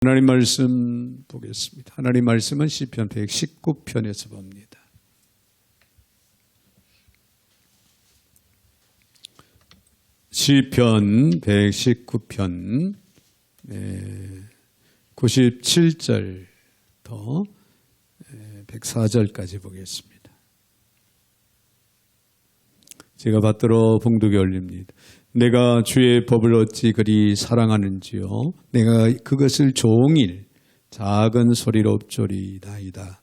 하나님 말씀 보겠습니다. 하나님 말씀은 시편 119편에서 봅니다. 시편 119편 97절부터 104절까지 보겠습니다. 제가 받들어 봉독에 올립니다. 내가 주의 법을 어찌 그리 사랑하는지요. 내가 그것을 종일 작은 소리로 읊조리나이다.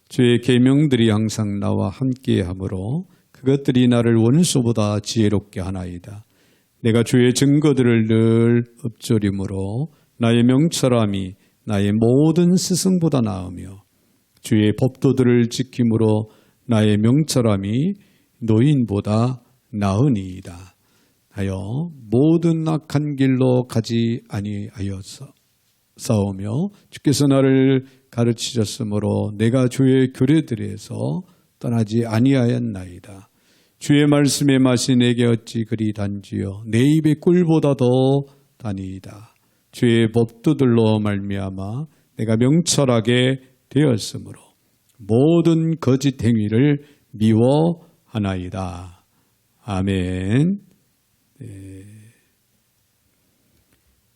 주의 계명들이 항상 나와 함께하므로 그것들이 나를 원수보다 지혜롭게 하나이다. 내가 주의 증거들을 늘 읊조림으로 나의 명철함이 나의 모든 스승보다 나으며 주의 법도들을 지킴으로 나의 명철함이 노인보다 나으니이다. 하여 모든 악한 길로 가지 아니하여서 싸우며 주께서 나를 가르치셨으므로 내가 주의 규례들에서 떠나지 아니하였나이다. 주의 말씀의 맛이 내게 어찌 그리 단지요 내 입의 꿀보다 더 다니이다. 주의 법도들로 말미암아 내가 명철하게 되었으므로 모든 거짓 행위를 미워하나이다. 아멘.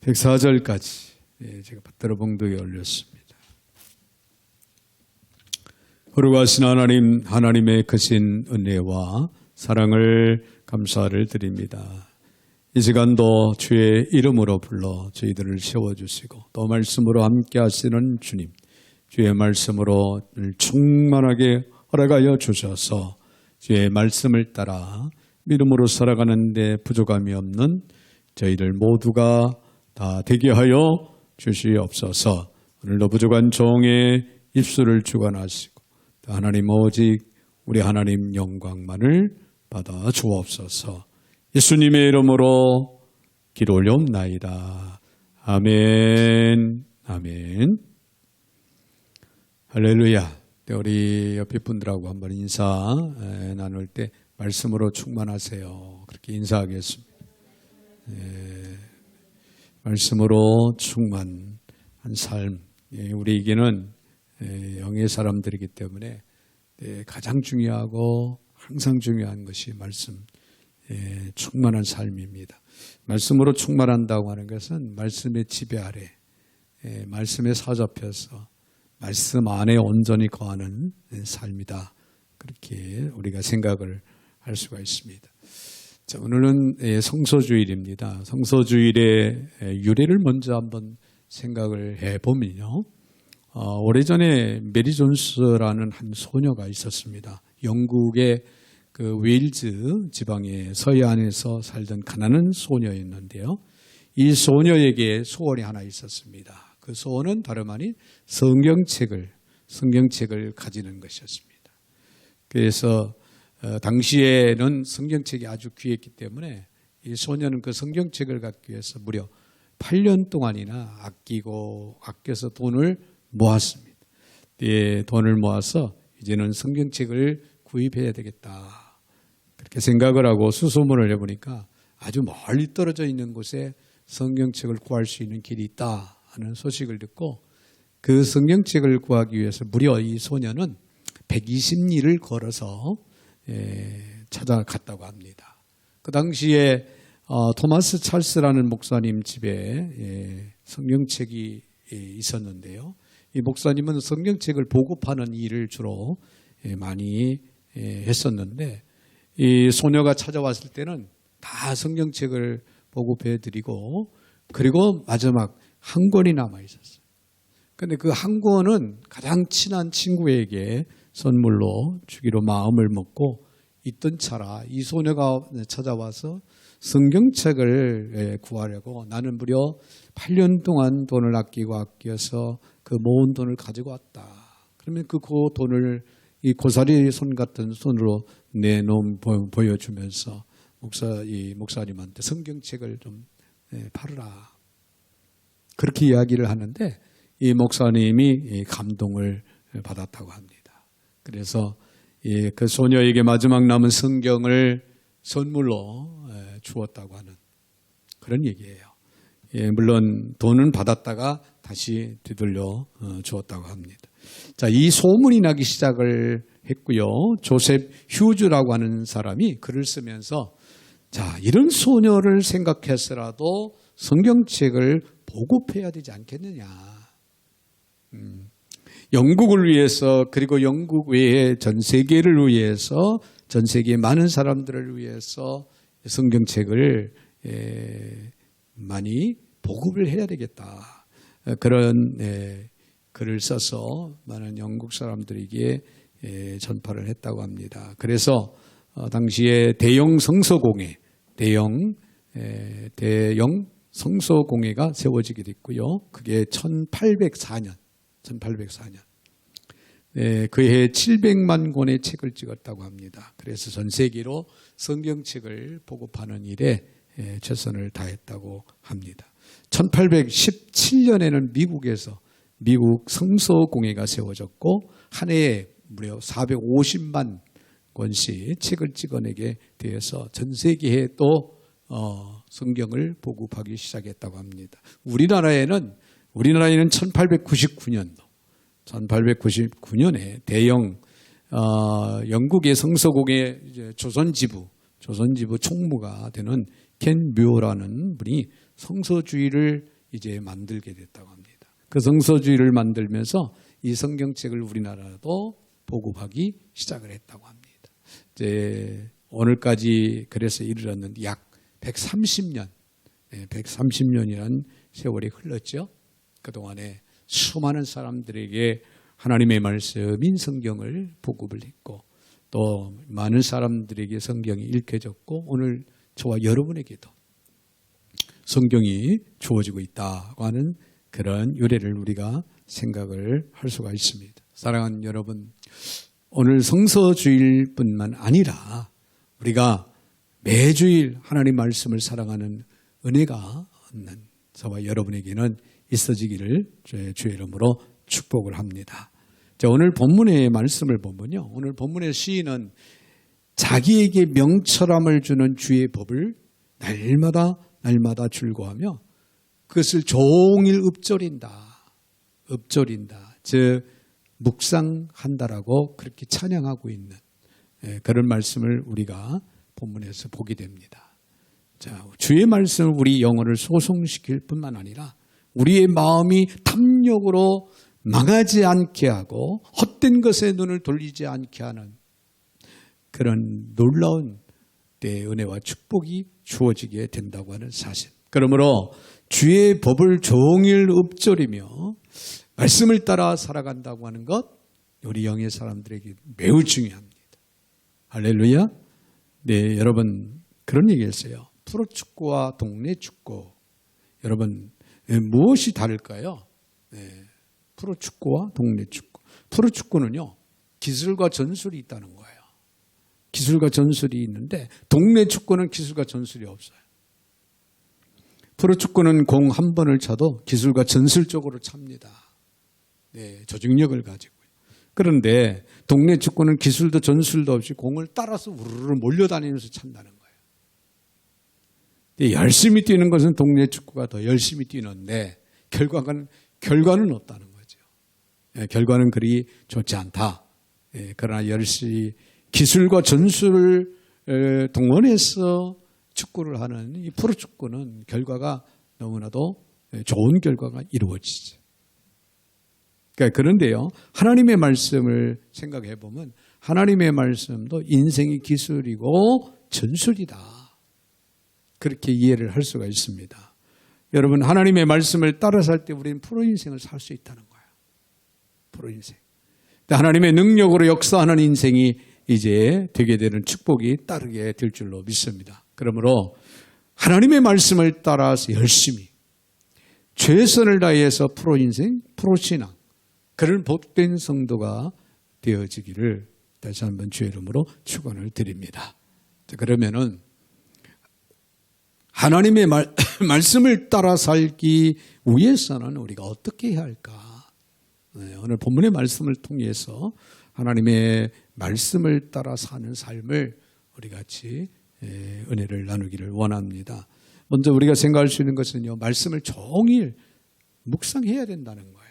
104절까지 제가 받들어 봉독에 올렸습니다. 거룩하신 하나님, 하나님의 크신 은혜와 사랑을 감사를 드립니다. 이 시간도 주의 이름으로 불러 저희들을 세워주시고 또 말씀으로 함께 하시는 주님, 주의 말씀으로 충만하게 허락하여 주셔서 주의 말씀을 따라 믿음으로 살아가는데 부족함이 없는 저희들 모두가 다 되게 하여 주시옵소서. 오늘도 부족한 종의 입술을 주관하시고 하나님 오직 우리 하나님 영광만을 받아 주옵소서. 예수님의 이름으로 기도 올려옵나이다. 아멘. 아멘. 할렐루야. 우리 옆에 분들하고 한번 인사 나눌 때 말씀으로 충만하세요. 그렇게 인사하겠습니다. 말씀으로 충만한 삶. 우리에게는 영의 사람들이기 때문에 가장 중요하고 항상 중요한 것이 말씀, 충만한 삶입니다. 말씀으로 충만한다고 하는 것은 말씀의 지배 아래, 말씀에 사잡혀서 말씀 안에 온전히 거하는 삶이다. 그렇게 우리가 생각을 할 수가 있습니다. 자, 오늘은 성소주일입니다. 성소주일의 유래를 먼저 한번 생각을 해보면요. 오래전에 메리 존스라는 한 소녀가 있었습니다. 영국의 그 웨일즈 지방의 서해안에서 살던 가난한 소녀였는데요. 이 소녀에게 소원이 하나 있었습니다. 그 소원은 다름 아닌 성경책을 가지는 것이었습니다. 그래서 당시에는 성경책이 아주 귀했기 때문에 이 소녀는 그 성경책을 갖기 위해서 무려 8년 동안이나 아껴서 돈을 모았습니다. 돈을 모아서 이제는 성경책을 구입해야 되겠다. 그렇게 생각을 하고 수소문을 해보니까 아주 멀리 떨어져 있는 곳에 성경책을 구할 수 있는 길이 있다 하는 소식을 듣고 그 성경책을 구하기 위해서 무려 이 소녀는 120리를 걸어서 찾아갔다고 합니다. 그 당시에 토마스 찰스라는 목사님 집에 성경책이 있었는데요. 이 목사님은 성경책을 보급하는 일을 주로 많이 했었는데 이 소녀가 찾아왔을 때는 다 성경책을 보급해드리고 그리고 마지막 한 권이 남아 있었어요. 그런데 그 한 권은 가장 친한 친구에게 선물로 주기로 마음을 먹고 있던 차라 이 소녀가 찾아와서 성경책을 구하려고 나는 무려 8년 동안 돈을 아껴서 그 모은 돈을 가지고 왔다. 그러면 그 돈을 이 고사리 손 같은 손으로 보여주면서 이 목사님한테 성경책을 좀 팔으라. 그렇게 이야기를 하는데 이 목사님이 감동을 받았다고 합니다. 그래서 그 소녀에게 마지막 남은 성경을 선물로 주었다고 하는 그런 얘기예요. 물론 돈은 받았다가 다시 되돌려 주었다고 합니다. 자, 이 소문이 나기 시작을 했고요. 조셉 휴즈라고 하는 사람이 글을 쓰면서 자, 이런 소녀를 생각해서라도 성경책을 보급해야 되지 않겠느냐. 영국을 위해서 그리고 영국 외에 전 세계를 위해서 전 세계의 많은 사람들을 위해서 성경책을 많이 보급을 해야 되겠다. 그런 글을 써서 많은 영국 사람들에게 전파를 했다고 합니다. 그래서 당시에 대형 성서공회, 대형 성서공회가 세워지게 됐고요. 그게 1804년. 그해 700만 권의 책을 찍었다고 합니다. 그래서 전 세계로 성경책을 보급하는 일에 최선을 다했다고 합니다. 1817년에는 미국에서 미국 성서공회가 세워졌고 한 해에 무려 450만 권씩 책을 찍어내게 되어서 전 세계에 또 성경을 보급하기 시작했다고 합니다. 우리나라에는 1899년에 대형 영국의 성서공회 조선지부 총무가 되는 켄 뮤어라는 분이 성서주의를 이제 만들게 됐다고 합니다. 그 성서주의를 만들면서 이 성경책을 우리나라도 보급하기 시작을 했다고 합니다. 이제 오늘까지 그래서 이르렀는데 약 130년이라는 세월이 흘렀죠. 그동안에 수많은 사람들에게 하나님의 말씀인 성경을 보급을 했고 또 많은 사람들에게 성경이 읽혀졌고 오늘 저와 여러분에게도 성경이 주어지고 있다고 하는 그런 유래를 우리가 생각을 할 수가 있습니다. 사랑하는 여러분, 오늘 성서주일 뿐만 아니라 우리가 매주일 하나님 말씀을 사랑하는 은혜가 없는 저와 여러분에게는 있어지기를 주의 이름으로 축복을 합니다. 자, 오늘 본문의 말씀을 보면요. 오늘 본문의 시인은 자기에게 명철함을 주는 주의 법을 날마다 즐거워하며 그것을 종일 읊조린다. 즉 묵상한다라고 그렇게 찬양하고 있는 그런 말씀을 우리가 본문에서 보게 됩니다. 자, 주의 말씀을 우리 영혼을 소송시킬 뿐만 아니라 우리의 마음이 탐욕으로 망하지 않게 하고 헛된 것에 눈을 돌리지 않게 하는 그런 놀라운 때의 은혜와 축복이 주어지게 된다고 하는 사실. 그러므로 주의 법을 종일 읊조리며 말씀을 따라 살아간다고 하는 것 우리 영의 사람들에게 매우 중요합니다. 할렐루야. 네, 여러분 그런 얘기했어요. 프로축구와 동네 축구 여러분 무엇이 다를까요? 네, 프로축구와 동네 축구. 프로축구는요 기술과 전술이 있다는 거예요. 기술과 전술이 있는데 동네 축구는 기술과 전술이 없어요. 프로축구는 공 한 번을 차도 기술과 전술적으로 찹니다. 네, 조직력을 가지고요. 그런데 동네 축구는 기술도 전술도 없이 공을 따라서 우르르 몰려다니면서 찬다는 거예요. 열심히 뛰는 것은 동네 축구가 더 열심히 뛰는데 결과는 없다는 거죠. 네, 결과는 그리 좋지 않다. 네, 그러나 열심히 기술과 전술을 동원해서 축구를 하는 이 프로축구는 결과가 너무나도 좋은 결과가 이루어지죠. 그러니까 그런데요, 하나님의 말씀을 생각해 보면 하나님의 말씀도 인생의 기술이고 전술이다. 그렇게 이해를 할 수가 있습니다. 여러분, 하나님의 말씀을 따라 살 때 우리는 프로 인생을 살 수 있다는 거예요. 프로 인생. 하나님의 능력으로 역사하는 인생이 이제 되게 되는 축복이 따르게 될 줄로 믿습니다. 그러므로 하나님의 말씀을 따라서 열심히 최선을 다해서 프로 인생, 프로 신앙 그런 복된 성도가 되어지기를 다시 한번 주의 이름으로 축원을 드립니다. 자, 그러면은 하나님의 말씀을 따라 살기 위해서는 우리가 어떻게 해야 할까? 네, 오늘 본문의 말씀을 통해서 하나님의 말씀을 따라 사는 삶을 우리 같이 은혜를 나누기를 원합니다. 먼저 우리가 생각할 수 있는 것은요, 말씀을 종일 묵상해야 된다는 거예요.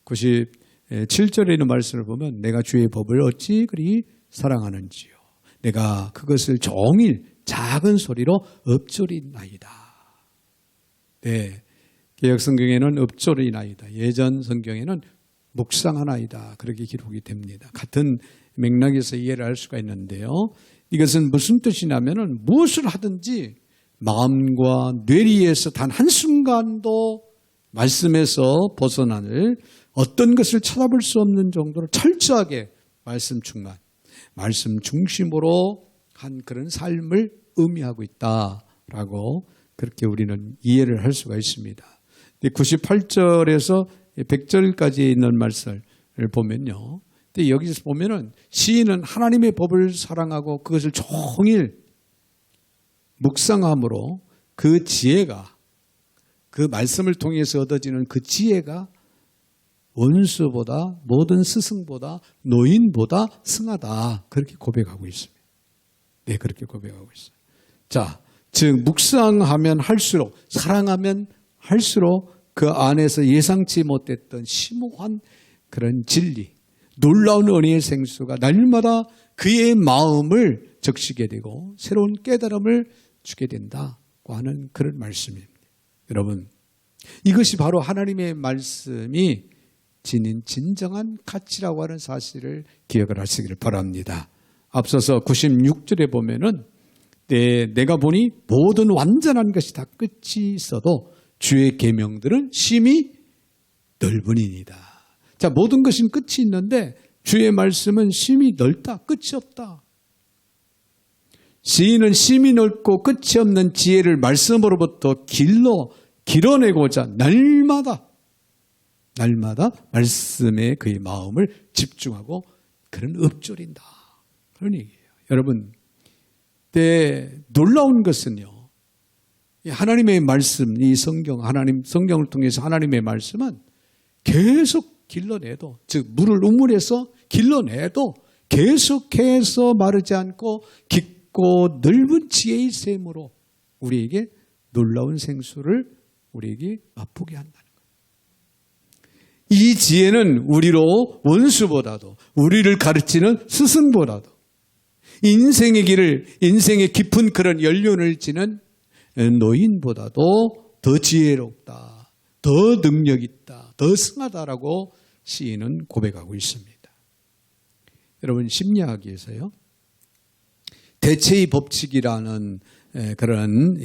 97절에 있는 말씀을 보면 내가 주의 법을 어찌 그리 사랑하는지요. 내가 그것을 종일 작은 소리로 읊조리나이다. 네, 개역 성경에는 읊조리나이다. 예전 성경에는 묵상하나이다. 그렇게 기록이 됩니다. 같은 맥락에서 이해를 할 수가 있는데요. 이것은 무슨 뜻이냐면은 무엇을 하든지 마음과 뇌리에서 단 한순간도 말씀에서 벗어나는 어떤 것을 찾아볼 수 없는 정도로 철저하게 말씀 충만, 말씀 중심으로 한 그런 삶을 의미하고 있다라고 그렇게 우리는 이해를 할 수가 있습니다. 98절에서 100절까지 있는 말씀을 보면요. 여기서 보면은 시인은 하나님의 법을 사랑하고 그것을 종일 묵상함으로 그 지혜가, 그 말씀을 통해서 얻어지는 그 지혜가 원수보다, 모든 스승보다, 노인보다 승하다. 그렇게 고백하고 있습니다. 네, 그렇게 고백하고 있어요. 자, 즉 묵상하면 할수록, 사랑하면 할수록 그 안에서 예상치 못했던 심오한 그런 진리, 놀라운 은혜의 생수가 날마다 그의 마음을 적시게 되고 새로운 깨달음을 주게 된다고 하는 그런 말씀입니다. 여러분, 이것이 바로 하나님의 말씀이 지닌 진정한 가치라고 하는 사실을 기억을 하시기를 바랍니다. 앞서서 96절에 보면은 내가 보니 모든 완전한 것이 다 끝이 있어도 주의 계명들은 심히 넓으니이다. 자, 모든 것은 끝이 있는데 주의 말씀은 심히 넓다. 끝이 없다. 시인은 심히 넓고 끝이 없는 지혜를 말씀으로부터 길어내고자 날마다 말씀에 그의 마음을 집중하고 그런 읊조린다. 그런 얘기예요. 여러분, 놀라운 것은요, 하나님의 말씀, 이 성경을 통해서 하나님의 말씀은 계속 길러내도, 즉 물을 우물에서 길러내도 계속해서 마르지 않고 깊고 넓은 지혜의 샘으로 우리에게 놀라운 생수를 우리에게 맛보게 한다는 거예요. 이 지혜는 우리로 원수보다도, 우리를 가르치는 스승보다도, 인생의 길을, 인생의 깊은 그런 연륜을 지는 노인보다도 더 지혜롭다, 더 능력 있다, 더 승하다라고 시인은 고백하고 있습니다. 여러분, 심리학에서요, 대체의 법칙이라는 그런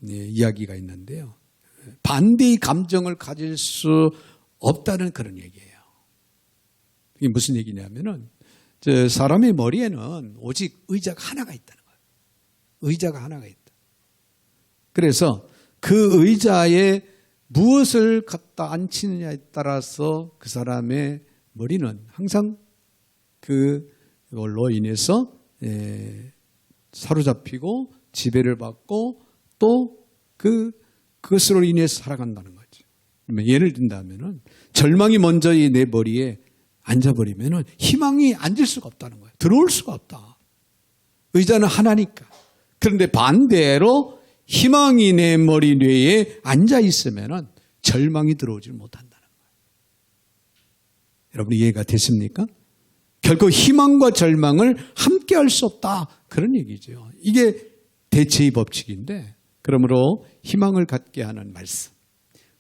이야기가 있는데요. 반대의 감정을 가질 수 없다는 그런 얘기예요. 이게 무슨 얘기냐면은, 사람의 머리에는 오직 의자가 하나가 있다는 거예요. 의자가 하나가 있다. 그래서 그 의자에 무엇을 갖다 앉히느냐에 따라서 그 사람의 머리는 항상 그걸로 인해서 사로잡히고 지배를 받고 또 그것으로 인해서 살아간다는 거죠. 예를 든다면은 절망이 먼저 내 머리에 앉아버리면은 희망이 앉을 수가 없다는 거예요. 들어올 수가 없다. 의자는 하나니까. 그런데 반대로 희망이 내 머리 뇌에 앉아 있으면은 절망이 들어오질 못한다는 거예요. 여러분, 이해가 되십니까? 결코 희망과 절망을 함께 할 수 없다. 그런 얘기죠. 이게 대체의 법칙인데, 그러므로 희망을 갖게 하는 말씀.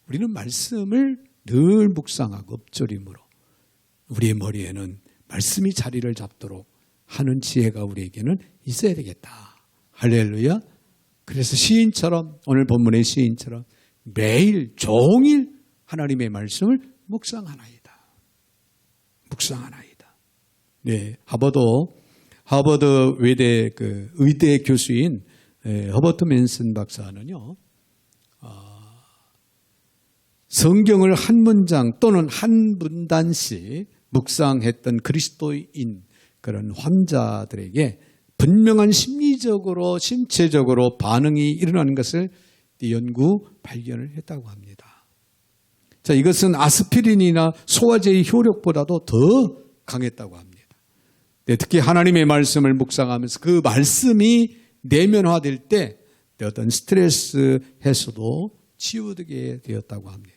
우리는 말씀을 늘 묵상하고 읊조림으로 우리의 머리에는 말씀이 자리를 잡도록 하는 지혜가 우리에게는 있어야 되겠다. 할렐루야. 그래서 시인처럼, 오늘 본문의 시인처럼 매일 종일 하나님의 말씀을 묵상하나이다. 묵상하나이다. 네, 하버드 외대 의대 교수인 허버트 맨슨 박사는요, 성경을 한 문장 또는 한 문단씩 묵상했던 그리스도인 그런 환자들에게 분명한 심리적으로, 신체적으로 반응이 일어나는 것을 연구 발견을 했다고 합니다. 자, 이것은 아스피린이나 소화제의 효력보다도 더 강했다고 합니다. 네, 특히 하나님의 말씀을 묵상하면서 그 말씀이 내면화될 때 어떤 스트레스 해소도 치유되게 되었다고 합니다.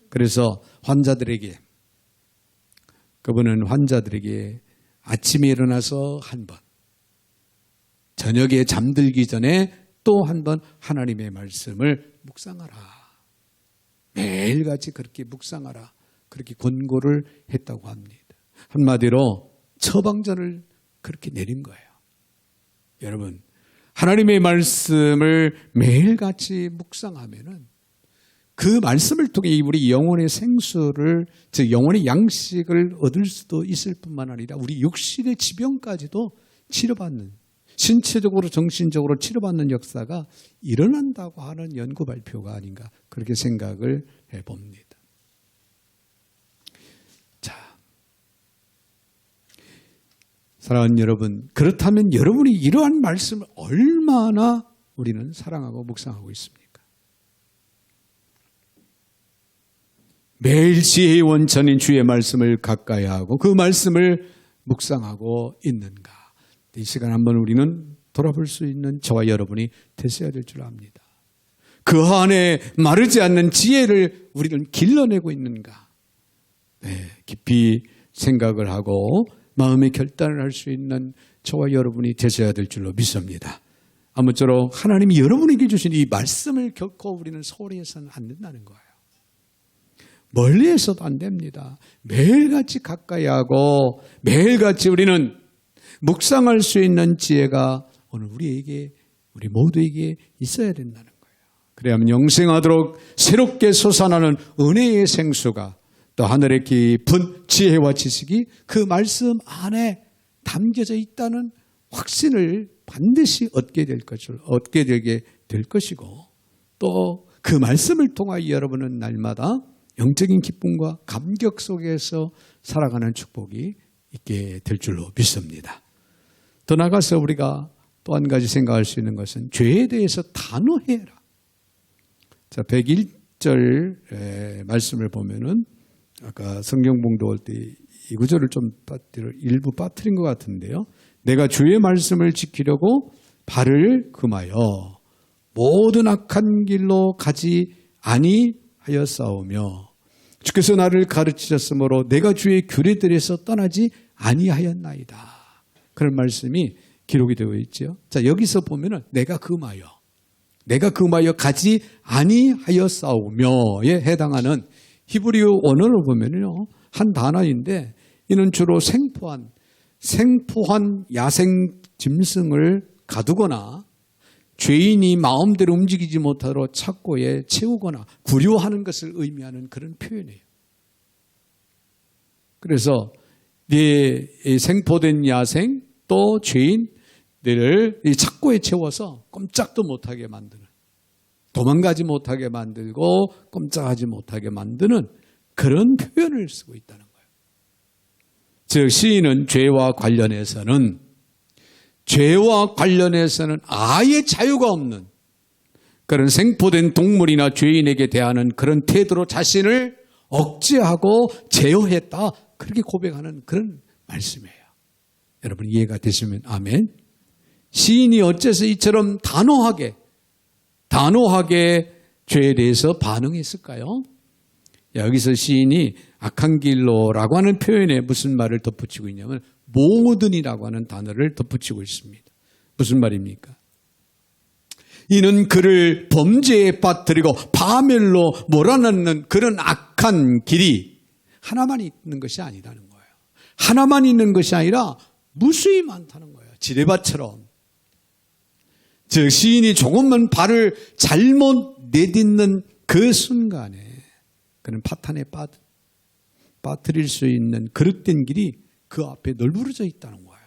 그래서 그분은 환자들에게 아침에 일어나서 한 번, 저녁에 잠들기 전에 또 한 번 하나님의 말씀을 묵상하라. 매일같이 그렇게 묵상하라. 그렇게 권고를 했다고 합니다. 한마디로 처방전을 그렇게 내린 거예요. 여러분, 하나님의 말씀을 매일같이 묵상하면은 그 말씀을 통해 우리 영혼의 생수를, 즉 영혼의 양식을 얻을 수도 있을 뿐만 아니라 우리 육신의 지병까지도 치료받는, 신체적으로 정신적으로 치료받는 역사가 일어난다고 하는 연구 발표가 아닌가 그렇게 생각을 해봅니다. 자, 사랑하는 여러분, 그렇다면 여러분이 이러한 말씀을 얼마나 우리는 사랑하고 묵상하고 있습니까? 매일 지혜의 원천인 주의 말씀을 가까이 하고 그 말씀을 묵상하고 있는가? 이 시간 한번 우리는 돌아볼 수 있는 저와 여러분이 되셔야 될 줄 압니다. 그 안에 마르지 않는 지혜를 우리는 길러내고 있는가? 네, 깊이 생각을 하고 마음의 결단을 할 수 있는 저와 여러분이 되셔야 될 줄로 믿습니다. 아무쪼록 하나님이 여러분에게 주신 이 말씀을 결코 우리는 소홀히 해서는 안 된다는 거예요. 멀리에서도 안 됩니다. 매일같이 가까이 하고 매일같이 우리는 묵상할 수 있는 지혜가 오늘 우리 모두에게 있어야 된다는 거예요. 그래야만 영생하도록 새롭게 솟아나는 은혜의 생수가 또 하늘의 깊은 지혜와 지식이 그 말씀 안에 담겨져 있다는 확신을 반드시 얻게 되게 될 것이고 또 그 말씀을 통하여 여러분은 날마다 영적인 기쁨과 감격 속에서 살아가는 축복이 있게 될 줄로 믿습니다. 더 나아가서 우리가 또 한 가지 생각할 수 있는 것은 죄에 대해서 단호해라. 자, 101절 말씀을 보면은 아까 성경 봉독할 때 이 구절을 좀 일부 빠뜨린 것 같은데요. 내가 주의 말씀을 지키려고 발을 금하여 모든 악한 길로 가지 아니하였사오며 주께서 나를 가르치셨으므로 내가 주의 규례들에서 떠나지 아니하였나이다. 그런 말씀이 기록이 되어 있죠. 자, 여기서 보면은 내가 금하여 가지 아니하였사오며에 해당하는 히브리어 원어를 보면요. 한 단어인데 이는 주로 생포한 야생 짐승을 가두거나 죄인이 마음대로 움직이지 못하도록 착고에 채우거나 구류하는 것을 의미하는 그런 표현이에요. 그래서 생포된 야생 또 죄인들을 이 착고에 채워서 꼼짝도 못하게 만드는, 도망가지 못하게 만들고 꼼짝하지 못하게 만드는 그런 표현을 쓰고 있다는 거예요. 즉 시인은 죄와 관련해서는 아예 자유가 없는 그런 생포된 동물이나 죄인에게 대하는 그런 태도로 자신을 억제하고 제어했다. 그렇게 고백하는 그런 말씀이에요. 여러분 이해가 되시면 아멘. 시인이 어째서 이처럼 단호하게 죄에 대해서 반응했을까요? 여기서 시인이 악한 길로라고 하는 표현에 무슨 말을 덧붙이고 있냐면 모든이라고 하는 단어를 덧붙이고 있습니다. 무슨 말입니까? 이는 그를 범죄에 빠뜨리고 파멸로 몰아넣는 그런 악한 길이 하나만 있는 것이 아니라는 거예요. 하나만 있는 것이 아니라 무수히 많다는 거예요. 지뢰밭처럼. 즉 시인이 조금만 발을 잘못 내딛는 그 순간에 그는 파탄에 빠뜨릴 수 있는 그릇된 길이 그 앞에 널브러져 있다는 거예요.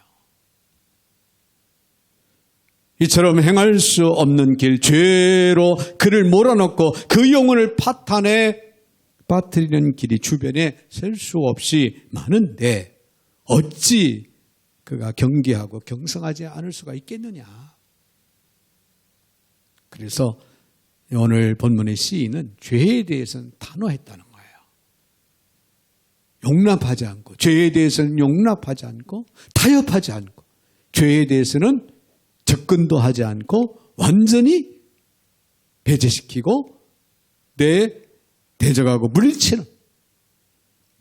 이처럼 행할 수 없는 길, 죄로 그를 몰아넣고 그 영혼을 파탄에 빠뜨리는 길이 주변에 셀 수 없이 많은데 어찌 그가 경계하고 경성하지 않을 수가 있겠느냐. 그래서 오늘 본문의 시인은 죄에 대해서는 단호했다는 거예요. 용납하지 않고, 죄에 대해서는 타협하지 않고, 죄에 대해서는 접근도 하지 않고 완전히 배제시키고 대적하고 물리치는,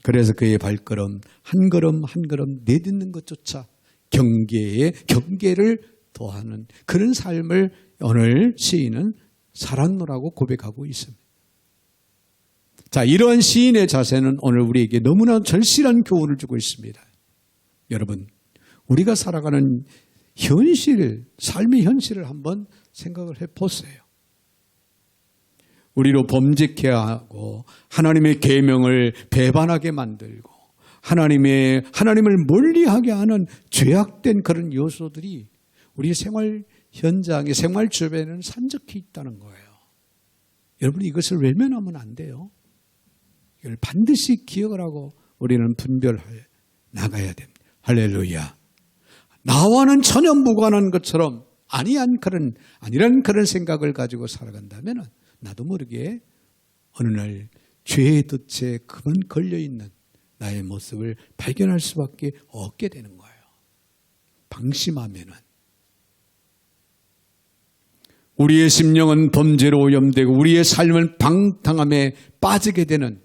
그래서 그의 발걸음 한 걸음 한 걸음 내딛는 것조차 경계를 더하는 그런 삶을 오늘 시인은 살았노라고 고백하고 있습니다. 자, 이러한 시인의 자세는 오늘 우리에게 너무나 절실한 교훈을 주고 있습니다. 여러분, 우리가 살아가는 현실, 삶의 현실을 한번 생각을 해보세요. 우리로 범죄케 하고 하나님의 계명을 배반하게 만들고 하나님을 멀리하게 하는 죄악된 그런 요소들이 우리 생활 현장에, 생활 주변에는 산적해 있다는 거예요. 여러분, 이것을 외면하면 안 돼요. 이걸 반드시 기억을 하고 우리는 분별해 나가야 됩니다. 할렐루야. 나와는 전혀 무관한 것처럼 아니란 그런 생각을 가지고 살아간다면 나도 모르게 어느 날 죄의 덫에 그만 걸려있는 나의 모습을 발견할 수밖에 없게 되는 거예요. 방심하면은 우리의 심령은 범죄로 오염되고 우리의 삶은 방탕함에 빠지게 되는,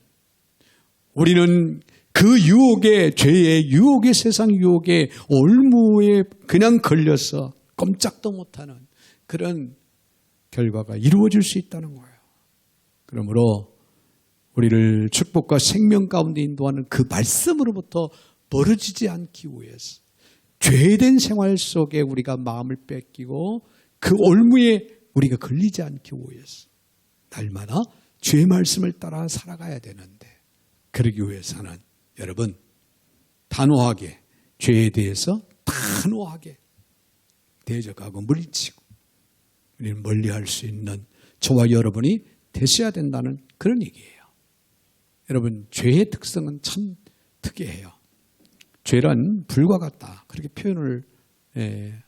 우리는 그 유혹에, 죄의 유혹에, 세상 유혹에, 올무에 그냥 걸려서 꼼짝도 못하는 그런 결과가 이루어질 수 있다는 거예요. 그러므로 우리를 축복과 생명 가운데 인도하는 그 말씀으로부터 멀어지지 않기 위해서 죄된 생활 속에 우리가 마음을 뺏기고 그 올무에 우리가 걸리지 않기 위해서 날마다 죄의 말씀을 따라 살아가야 되는데, 그러기 위해서는 여러분 단호하게 죄에 대해서 단호하게 대적하고 물리치고 우리는 멀리할 수 있는 저와 여러분이 되셔야 된다는 그런 얘기예요. 여러분, 죄의 특성은 참 특이해요. 죄란 불과 같다, 그렇게 표현을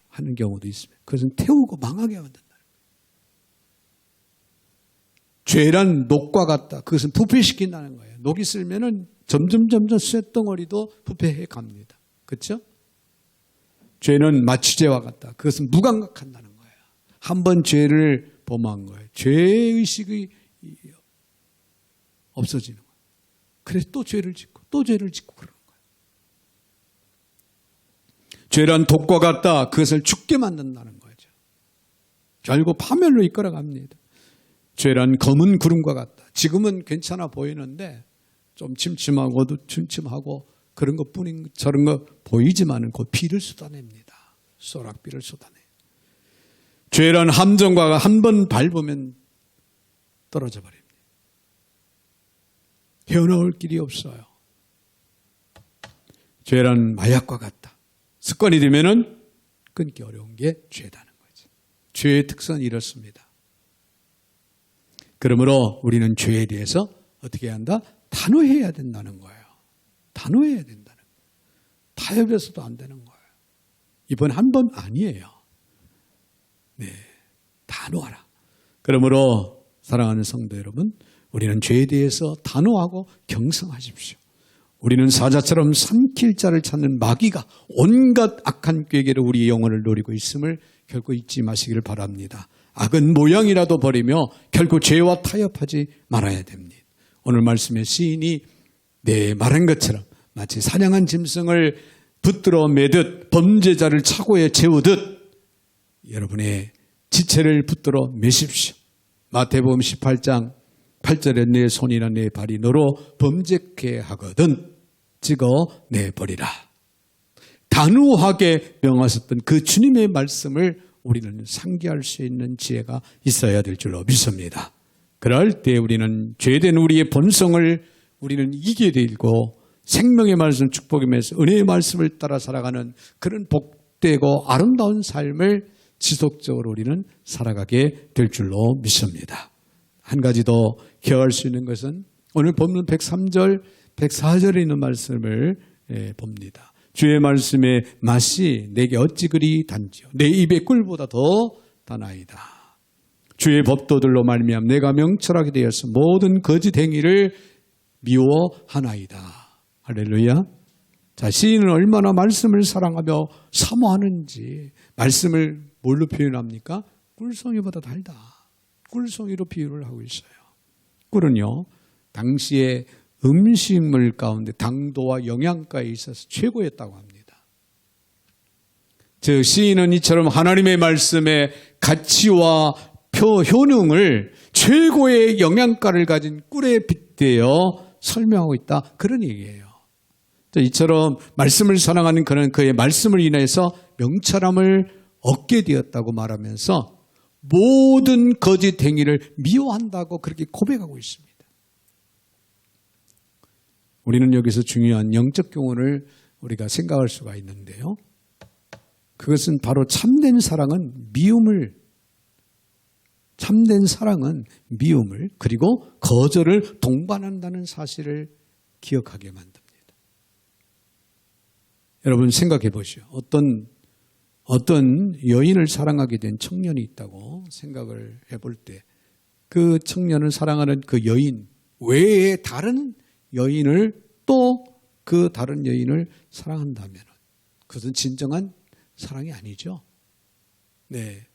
하는 경우도 있습니다. 그것은 태우고 망하게 만든다. 죄란 녹과 같다, 그것은 부패시킨다는 거예요. 녹이 쓸면은 점점 쇳덩어리도 부패해 갑니다. 그렇죠? 죄는 마취제와 같다, 그것은 무감각한다는 거예요. 한번 죄를 범한 거예요. 죄의식이 없어지는 거예요. 그래서 또 죄를 짓고 또 죄를 짓고 그러는 거예요. 죄란 독과 같다, 그것을 죽게 만든다는 거죠. 결국 파멸로 이끌어갑니다. 죄란 검은 구름과 같다. 지금은 괜찮아 보이는데 좀 침침하고 그런 것뿐인, 저런 거 보이지만은 그 비를 쏟아냅니다. 소락비를 쏟아내요. 죄란 함정과 한 번 밟으면 떨어져 버립니다. 헤어나올 길이 없어요. 죄란 마약과 같다. 습관이 되면은 끊기 어려운 게 죄다는 거죠. 죄의 특성은 이렇습니다. 그러므로 우리는 죄에 대해서 어떻게 해야 한다? 단호해야 된다는 거예요. 단호해야 된다는 거예요. 타협해서도 안 되는 거예요. 이번 한 번 아니에요. 네, 단호하라. 그러므로 사랑하는 성도 여러분, 우리는 죄에 대해서 단호하고 경성하십시오. 우리는 사자처럼 삼킬 자를 찾는 마귀가 온갖 악한 꾀계로 우리의 영혼을 노리고 있음을 결코 잊지 마시기를 바랍니다. 악은 모양이라도 버리며 결코 죄와 타협하지 말아야 됩니다. 오늘 말씀에 시인이 말한 것처럼 마치 사냥한 짐승을 붙들어 매듯 범죄자를 차고에 재우듯 여러분의 지체를 붙들어 매십시오. 마태복음 18장 8절에 내 손이나 내 발이 너로 범죄케 하거든 찍어 내버리라. 단호하게 명하셨던 그 주님의 말씀을 우리는 상기할 수 있는 지혜가 있어야 될 줄로 믿습니다. 그럴 때 우리는 죄된 우리의 본성을 우리는 이기게 되고 생명의 말씀, 축복의 말씀, 은혜의 말씀을 따라 살아가는 그런 복되고 아름다운 삶을 지속적으로 우리는 살아가게 될 줄로 믿습니다. 한 가지 더 기억할 수 있는 것은 오늘 본문 103절, 104절에 있는 말씀을 봅니다. 주의 말씀의 맛이 내게 어찌 그리 단지요 내 입의 꿀보다 더 단아이다. 주의 법도들로 말미암아 내가 명철하게 되어서 모든 거짓 행위를 미워하나이다. 할렐루야. 자, 시인은 얼마나 말씀을 사랑하며 사모하는지, 말씀을 뭘로 표현합니까? 꿀송이보다 달다. 꿀송이로 비유를 하고 있어요. 꿀은요, 당시에 음식물 가운데 당도와 영양가에 있어서 최고였다고 합니다. 즉 시인은 이처럼 하나님의 말씀의 가치와 효능을 최고의 영양가를 가진 꿀에 빗대어 설명하고 있다. 그런 얘기예요. 이처럼 말씀을 사랑하는 그는 그의 말씀을 인해서 명철함을 얻게 되었다고 말하면서 모든 거짓 행위를 미워한다고 그렇게 고백하고 있습니다. 우리는 여기서 중요한 영적 교훈을 우리가 생각할 수가 있는데요. 그것은 바로 참된 사랑은 미움을 그리고 거절을 동반한다는 사실을 기억하게 만듭니다. 여러분 생각해 보시오. 어떤 여인을 사랑하게 된 청년이 있다고 생각을 해볼 때 그 청년을 사랑하는 그 여인 외에 다른 여인을 또 그 다른 여인을 사랑한다면 그것은 진정한 사랑이 아니죠. 네,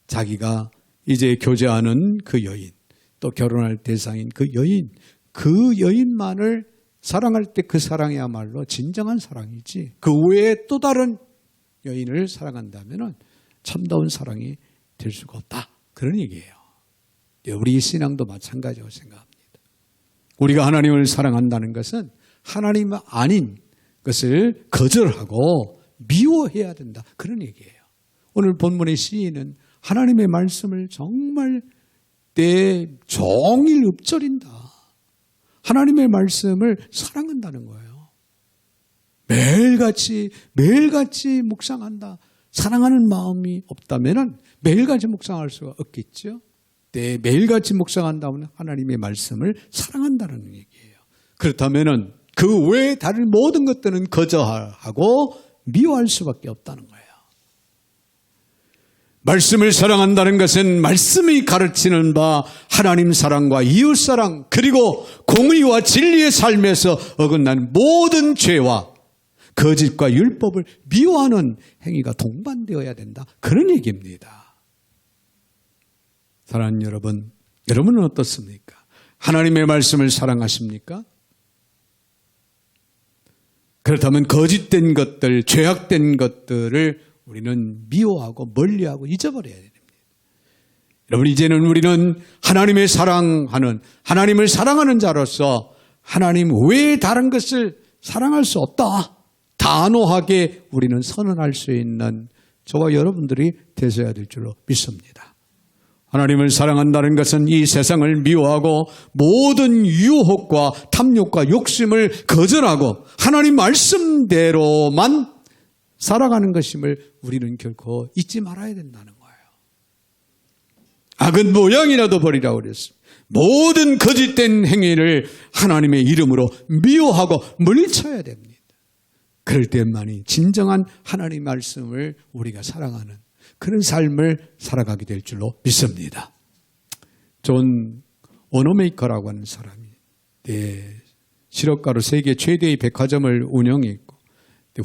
자기가 이제 교제하는 그 여인, 또 결혼할 대상인 그 여인만을 사랑할 때 그 사랑이야말로 진정한 사랑이지 그 외에 또 다른 여인을 사랑한다면 참다운 사랑이 될 수가 없다. 그런 얘기예요. 우리 신앙도 마찬가지라고 생각합니다. 우리가 하나님을 사랑한다는 것은 하나님 아닌 것을 거절하고 미워해야 된다. 그런 얘기예요. 오늘 본문의 시인은 하나님의 말씀을 정말 종일 읊조린다. 하나님의 말씀을 사랑한다는 거예요. 매일같이 묵상한다. 사랑하는 마음이 없다면 매일같이 묵상할 수가 없겠죠. 매일같이 묵상한다면 하나님의 말씀을 사랑한다는 얘기예요. 그렇다면 그 외에 다른 모든 것들은 거절하고 미워할 수밖에 없다는 거예요. 말씀을 사랑한다는 것은 말씀이 가르치는 바 하나님 사랑과 이웃 사랑 그리고 공의와 진리의 삶에서 어긋난 모든 죄와 거짓과 율법을 미워하는 행위가 동반되어야 된다. 그런 얘기입니다. 사랑하는 여러분은 어떻습니까? 하나님의 말씀을 사랑하십니까? 그렇다면 거짓된 것들, 죄악된 것들을 우리는 미워하고 멀리하고 잊어버려야 됩니다. 여러분 이제는 우리는 하나님을 사랑하는 자로서 하나님 외에 다른 것을 사랑할 수 없다. 단호하게 우리는 선언할 수 있는 저와 여러분들이 되셔야 될 줄로 믿습니다. 하나님을 사랑한다는 것은 이 세상을 미워하고 모든 유혹과 탐욕과 욕심을 거절하고 하나님 말씀대로만 살아가는 것임을 우리는 결코 잊지 말아야 된다는 거예요. 악은 모양이라도 버리라고 그랬습니다. 모든 거짓된 행위를 하나님의 이름으로 미워하고 물리쳐야 됩니다. 그럴 때만이 진정한 하나님의 말씀을 우리가 사랑하는 그런 삶을 살아가게 될 줄로 믿습니다. 존 오너메이커라고 하는 사람이 실업가로 세계 최대의 백화점을 운영했고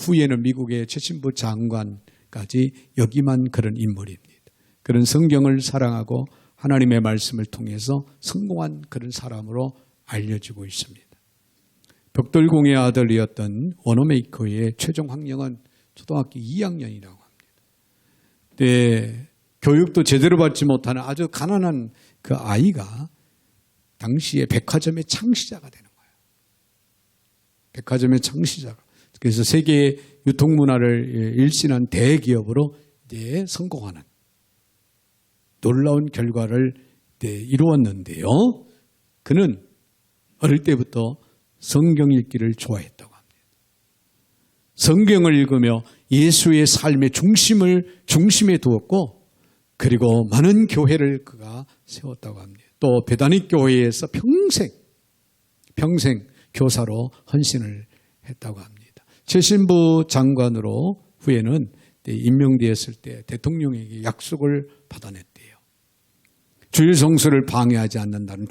후에는 미국의 최신부 장관까지 역임한 그런 인물입니다. 그런 성경을 사랑하고 하나님의 말씀을 통해서 성공한 그런 사람으로 알려지고 있습니다. 벽돌공의 아들이었던 워너메이커의 최종 학력은 초등학교 2학년이라고 합니다. 교육도 제대로 받지 못하는 아주 가난한 그 아이가 당시에 백화점의 창시자가 되는 거예요. 백화점의 창시자가. 그래서 세계 유통문화를 일신한 대기업으로 성공하는 놀라운 결과를 이루었는데요. 그는 어릴 때부터 성경 읽기를 좋아했다고 합니다. 성경을 읽으며 예수의 삶의 중심에 두었고 그리고 많은 교회를 그가 세웠다고 합니다. 또 베다닉 교회에서 평생 교사로 헌신을 했다고 합니다. 최신부 장관으로 후에는 임명되었을 때 대통령에게 약속을 받아냈대요. 주일 성수를 방해하지 않는다는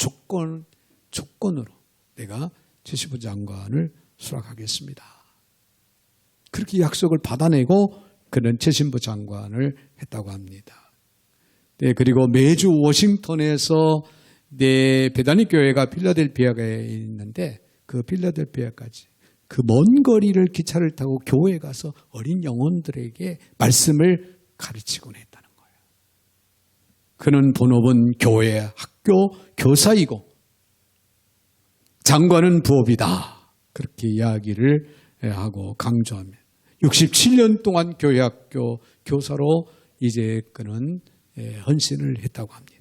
조건으로 내가 최신부 장관을 수락하겠습니다. 그렇게 약속을 받아내고 그는 최신부 장관을 했다고 합니다. 네, 그리고 매주 워싱턴에서 베다니 교회가 필라델피아에 있는데 그 필라델피아까지 그 먼 거리를 기차를 타고 교회에 가서 어린 영혼들에게 말씀을 가르치곤 했다는 거예요. 그는 본업은 교회, 학교 교사이고 장관은 부업이다. 그렇게 이야기를 하고 강조하며 67년 동안 교회, 학교 교사로 이제 그는 헌신을 했다고 합니다.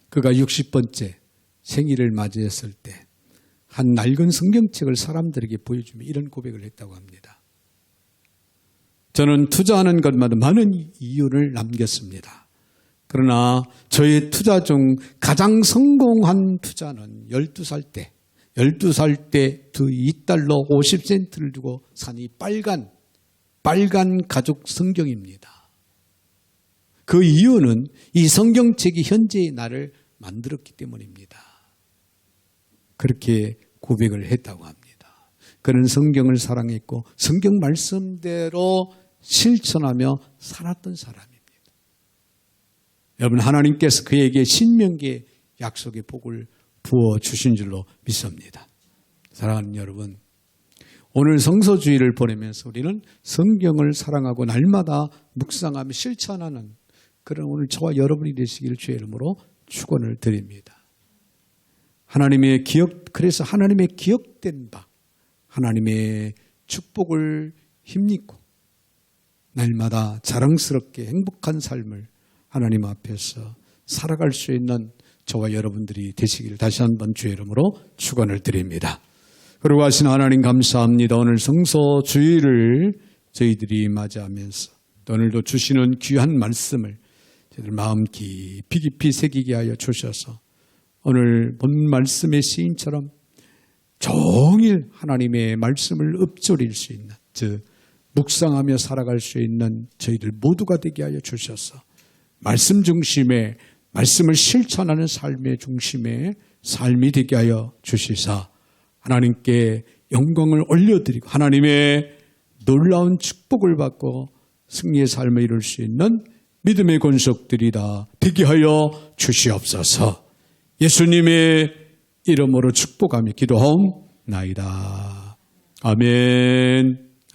그가 60번째 생일을 맞이했을 때 한 낡은 성경책을 사람들에게 보여주며 이런 고백을 했다고 합니다. 저는 투자하는 것마다 많은 이윤을 남겼습니다. 그러나 저의 투자 중 가장 성공한 투자는 12살 때 $2 50센트를 두고 산 이 빨간 가죽 성경입니다. 그 이유는 이 성경책이 현재의 나를 만들었기 때문입니다. 그렇게 고백을 했다고 합니다. 그는 성경을 사랑했고 성경 말씀대로 실천하며 살았던 사람입니다. 여러분, 하나님께서 그에게 신명기의 약속의 복을 부어주신 줄로 믿습니다. 사랑하는 여러분, 오늘 성서주의를 보내면서 우리는 성경을 사랑하고 날마다 묵상하며 실천하는 그런 오늘 저와 여러분이 되시기를 주의 이름으로 축원을 드립니다. 그래서 하나님의 기억된 바, 하나님의 축복을 힘입고 날마다 자랑스럽게 행복한 삶을 하나님 앞에서 살아갈 수 있는 저와 여러분들이 되시기를 다시 한번 주의 이름으로 축원을 드립니다. 그리고 하신 하나님 감사합니다. 오늘 성서주의를 저희들이 맞이하면서 오늘도 주시는 귀한 말씀을 저희들 마음 깊이 새기게 하여 주셔서 오늘 본 말씀의 시인처럼 종일 하나님의 말씀을 읊조릴 수 있는, 즉 묵상하며 살아갈 수 있는 저희들 모두가 되게 하여 주셔서 말씀 중심의, 말씀을 실천하는 삶의 중심의 삶이 되게 하여 주시사 하나님께 영광을 올려드리고 하나님의 놀라운 축복을 받고 승리의 삶을 이룰 수 있는 믿음의 권속들이 다 되게 하여 주시옵소서. 예수님의 이름으로 축복하며 기도하옵나이다. 아멘.